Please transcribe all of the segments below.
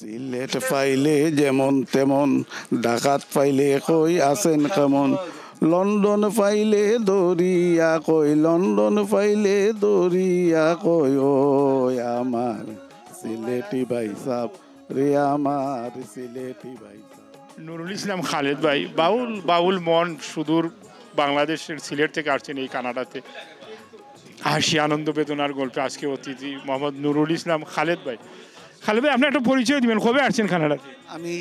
সিলেট পাইলে যেমন তেমন, ডাকাত পাইলে কই আছেন কেমন, লন্ডন পাইলে দরিয়া কই, লন্ডন পাইলে দরিয়া কই, ও আমার সিলেটি ভাই সাব রে, আমার সিলেটি ভাই সাব। নুরুল ইসলাম খালেদ ভাই বাউল বাউল মন সুদূর বাংলাদেশের সিলেট থেকে আসছেন এই কানাডাতে। হাসি আনন্দ বেদনার গল্পে আজকে অতিথি মোহাম্মদ নুরুল ইসলাম খালেদ ভাই। খালেদ ভাই আপনি একটা পরিচয় দিবেন, কবে আসছেন কানাডাতে? আমি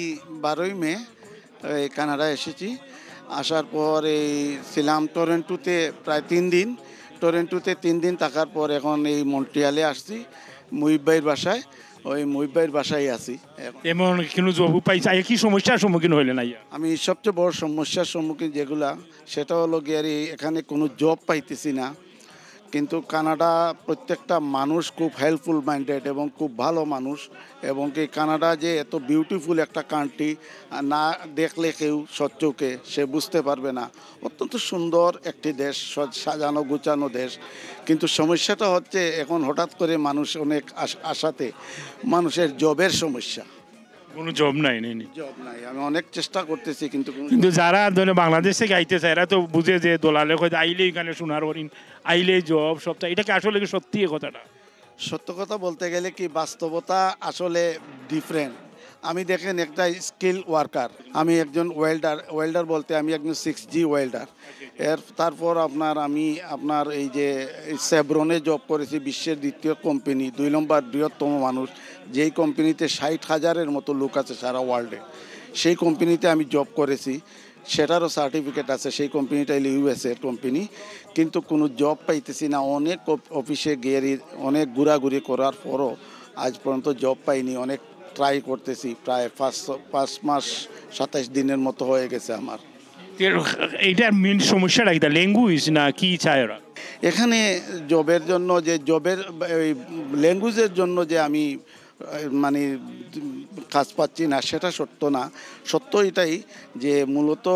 12ই মে এই কানাডা এসেছি। আসার পর এই ছিলাম টরেন্টোতে প্রায় 3 দিন। টরেন্টোতে 3 দিন থাকার পর এখন এই মন্ট্রিয়ালে আসছি মুহিব ভাইয়ের বাসায়। ওই মুহিব ভাইয়ের বাসায় আছি এখন। এমন কোনো জব পাইছে, একই সমস্যার সম্মুখীন হইলেন আইয়া? আমি সবচেয়ে বড় সমস্যার সম্মুখীন যেগুলা, সেটা হলো গিয়ে এখানে কোনো জব পাইতেছি না। কিন্তু কানাডা প্রত্যেকটা মানুষ খুব হেল্পফুল মাইন্ডেড এবং খুব ভালো মানুষ, এবং কি কানাডা যে এত বিউটিফুল একটা কান্ট্রি, না দেখলে কেউ সচ্চোখে সে বুঝতে পারবে না। অত্যন্ত সুন্দর একটি দেশ, সাজানো গুছানো দেশ। কিন্তু সমস্যাটা হচ্ছে এখন হঠাৎ করে মানুষ অনেক আশাতে মানুষের জবের সমস্যা। কোনো জব নাই নেই। জব নাই, আমি অনেক চেষ্টা করতেছি কিন্তু কিন্তু যারা ধরে বাংলাদেশ থেকে আইতে চায় এরা তো বুঝে যে দোলালে হয়তো আইলে এখানে সোনার হরিণ, আইলে জব সবটা, এটা কি আসলে কি সত্যি এ কথাটা? সত্য কথা বলতে গেলে কি, বাস্তবতা আসলে ডিফারেন্ট। আমি দেখেন একটা স্কিল ওয়ার্কার, আমি একজন ওয়েল্ডার বলতে আমি একজন 6G ওয়েল্ডার। তারপর আমি আপনার এই যে সেভরনে জব করেছি, বিশ্বের দ্বিতীয় কোম্পানি, 2 নম্বর বৃহত্তম মানুষ, যেই কোম্পানিতে 60,000-এর মতো লোক আছে সারা ওয়ার্ল্ডে, সেই কোম্পানিতে আমি জব করেছি। সেটারও সার্টিফিকেট আছে। সেই কোম্পানিটা হলো ইউএসএর কোম্পানি। কিন্তু কোনো জব পাইতেছি না। অনেক অফিসে গিয়ে অনেক ঘোরাঘুরি করার পরও আজ পর্যন্ত জব পাইনি। অনেক ট্রাই করতেছি, প্রায় 5 মাস 27 দিনের মতো হয়ে গেছে আমার। এইটার মেন সমস্যাটা কি, ল্যাঙ্গুয়েজ না কি চায় ওরা? এখানে জবের জন্য যে ল্যাঙ্গুয়েজের জন্য যে আমি মানে কাজ পাচ্ছি না, সেটা সত্য না। সত্য এটাই যে মূলত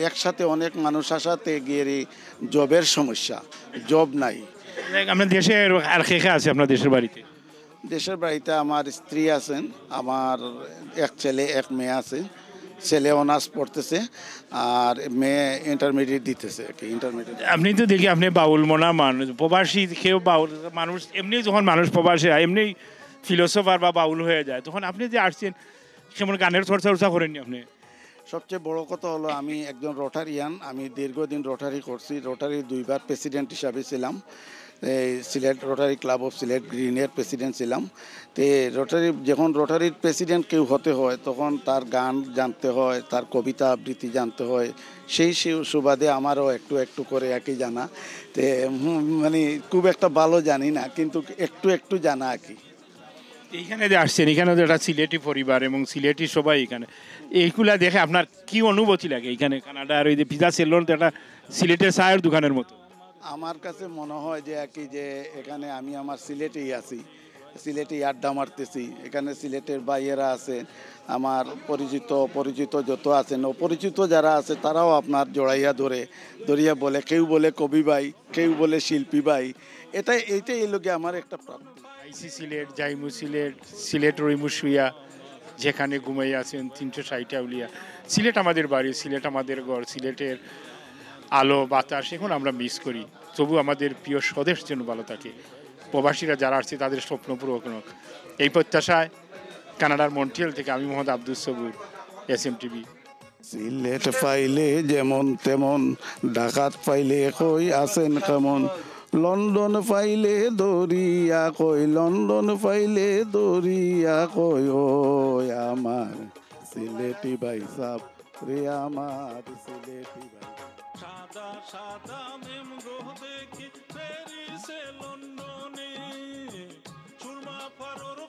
একসাথে অনেক মানুষ আসাতে গিয়ে জবের সমস্যা, জব নাই। আপনার দেশে আর কে কে আছে আপনার দেশের বাড়িতে? দেশের বাড়িতে আমার স্ত্রী আছেন, আমার এক ছেলে এক মেয়ে আছে। ছেলে অনার্স পড়তেছে আর মেয়ে ইন্টারমিডিয়েট দিতেছে আর কি, ইন্টারমিডিয়েট। আপনি তো দেখি আপনি বাউল মনা মানুষ, প্রবাসী কেউ বাউল মানুষ, এমনি যখন মানুষ প্রবাসী হয় এমনি ফিলোসফার বা বাউল হয়ে যায়, তখন আপনি যে আসছেন সেমন গানের চর্চা করেননি আপনি? সবচেয়ে বড় কথা হলো আমি একজন রোটারিয়ান। আমি দীর্ঘদিন রোটারি করছি। রোটারি 2বার প্রেসিডেন্ট হিসাবে ছিলাম। এই Sylhet rotary club of Sylhet গ্রিনের প্রেসিডেন্ট ছিলাম। তো যখন রোটারির প্রেসিডেন্ট কেউ হতে হয় তখন তার গান জানতে হয়, তার কবিতা আবৃত্তি জানতে হয়। সেই সুবাদে আমারও একটু একটু করে একই জানা। তো মানে খুব একটা ভালো জানি না, কিন্তু একটু একটু জানা আর কি। এইখানে যে আসছেন, এখানে তো একটা সিলেটি পরিবার এবং সিলেটি সবাই এখানে, এইগুলা দেখে আপনার কি অনুভূতি লাগে? এখানে কানাডার ওই যে পিজা সেলন তো একটা সিলেটের চায়ের দোকানের মতো। আমার কাছে মনে হয় যে আর কি, যে এখানে আমি আমার সিলেটেই আছি, সিলেটেই আড্ডা মারতেছি। এখানে সিলেটের ভাইয়েরা আছে, আমার পরিচিত যত আছেন, অপরিচিত যারা আছে তারাও আপনার জড়াইয়া ধরিয়া বলে, কেউ বলে কবি ভাই, কেউ বলে শিল্পী ভাই। এইটাই এই লোকে আমার একটা প্রাপ্তি। আইসি সিলেট, জাইমু সিলেট, সিলেট রইমু শুইয়া, যেখানে ঘুমাই আছেন 360 আউলিয়া। সিলেট আমাদের বাড়ি, সিলেট আমাদের ঘর, সিলেটের আলো বাতাস এখন আমরা মিস করি। তবু আমাদের প্রিয় স্বদেশ যেন ভালো থাকে, প্রবাসীরা যারা আসছে তাদের স্বপ্ন পূরণ হোক, এই প্রত্যাশায় কানাডার মন্ট্রিয়াল থেকে আমি মোহাম্মদ আব্দুস সবুর, SMTV। সিলেট পাইলে যেমন তেমন, ডাকাত পাইলে কই আছেন কেমন, লন্ডন পাইলে দরিয়া কই, লন্ডন পাইলে দরিয়া কই, ও আমার সিলেটি ভাই সাব রে, আমার সিলেটি ভাই। সাদা সাদা মেমগো দেখি প্যারিসে লন্ডনে, সুরমা ফারোর